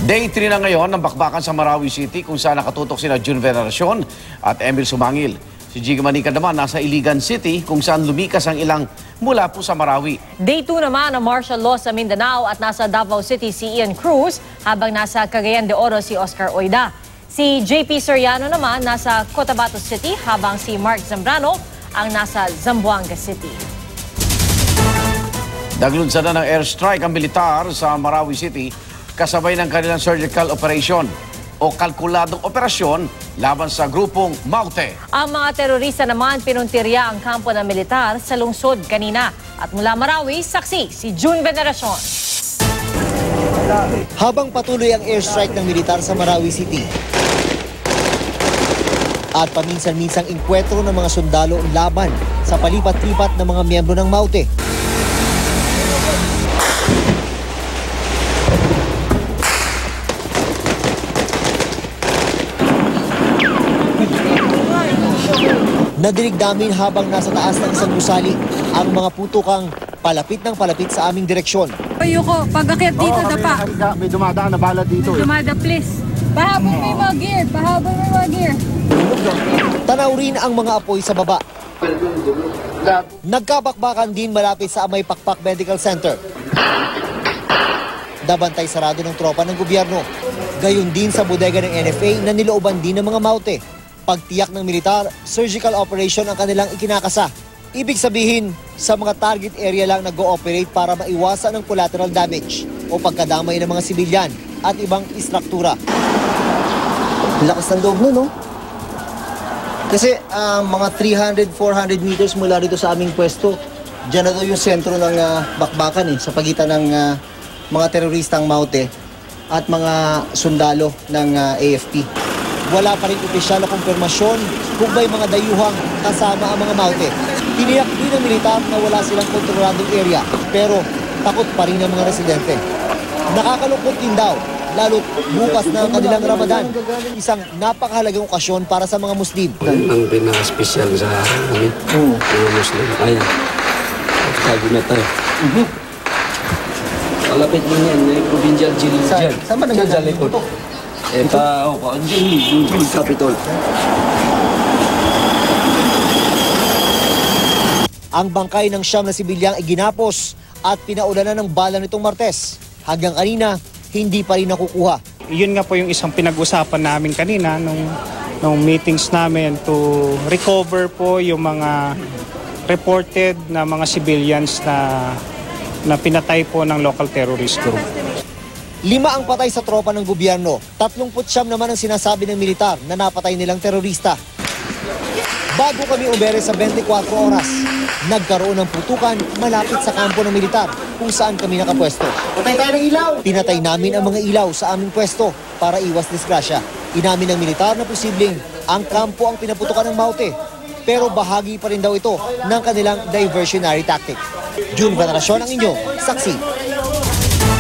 Day 3 na ngayon ng bakbakan sa Marawi City kung saan nakatutok sina June Veneracion at Emil Sumangil. Si Jiggy Manica naman nasa Iligan City kung saan lumikas ang ilang mula po sa Marawi. Day 2 naman ang martial law sa Mindanao at nasa Davao City si Ian Cruz habang nasa Cagayan de Oro si Oscar Oida. Si JP Soriano naman nasa Cotabato City habang si Mark Zambrano ang nasa Zamboanga City. Naglunsad na ng airstrike ang militar sa Marawi City kasabay ng kanilang surgical operation o kalkuladong operasyon laban sa grupong Maute. Ang mga terorista naman pinuntirya ang kampo ng militar sa lungsod kanina. At mula Marawi, saksi si June Veneracion. Habang patuloy ang airstrike ng militar sa Marawi City at paminsan-minsang inkwentro ng mga sundalo laban sa palipat-lipat ng mga miyembro ng Maute. Nadinig namin habang nasa taas ng isang gusali ang mga putukang palapit ng palapit sa aming direksyon. Ayoko, pag-akit dito, dapa. May dumadaan na bala dito. Dumada, please. Pahabol may mga gear, pahabol may mga gear. Tanaw rin ang mga apoy sa baba. Nagkabakbakan din malapit sa Amay Pakpak Medical Center. Dabantay sarado ng tropa ng gobyerno. Gayon din sa bodega ng NFA na nilooban din ng mga Maute. Pagtiyak ng militar, surgical operation ang kanilang ikinakasa. Ibig sabihin, sa mga target area lang nag-ooperate para maiwasan ang collateral damage o pagkadamay ng mga sibilyan at ibang istruktura. Lakas ng loob no? Kasi mga 300-400 meters mula dito sa aming pwesto, dyan na to yung sentro ng bakbakan sa pagitan ng mga teroristang Maute at mga sundalo ng AFP. Wala pa rin opisyal na kumpirmasyon kung may mga dayuhang kasama ang mga Maute. Tiniyak din ng militar na wala silang kontroladong area, pero takot pa rin ang mga residente. Nakakalungkot din daw, lalo't bukas na ang kanilang Ramadan, isang napakahalagang okasyon para sa mga Muslim. Ang pinaka-special sa amin, mga Muslim. Ayan, kagimeter. Kalapit mo yan, yung provincial jail dyan. Saan ba nagagaling ito? Capitol. Ang bangkay ng siyam na sibilyang iginapos at pinaulanan ng bala nitong Martes. Hanggang kanina, hindi pa rin nakukuha. Yun nga po yung isang pinag-usapan namin kanina nung meetings namin to recover po yung mga reported na mga civilians na pinatay po ng local terrorist group. 5 ang patay sa tropa ng gobyerno. 39 naman ang sinasabi ng militar na napatay nilang terorista. Bago kami umere sa 24 oras, nagkaroon ng putukan malapit sa kampo ng militar kung saan kami nakapwesto. Patay tayo ng ilaw! Pinatay namin ang mga ilaw sa aming pwesto para iwas disgrasya. Inamin ng militar na posibleng ang kampo ang pinaputukan ng Maute. Pero bahagi pa rin daw ito ng kanilang diversionary tactic. June Veneracion ang inyo, saksi.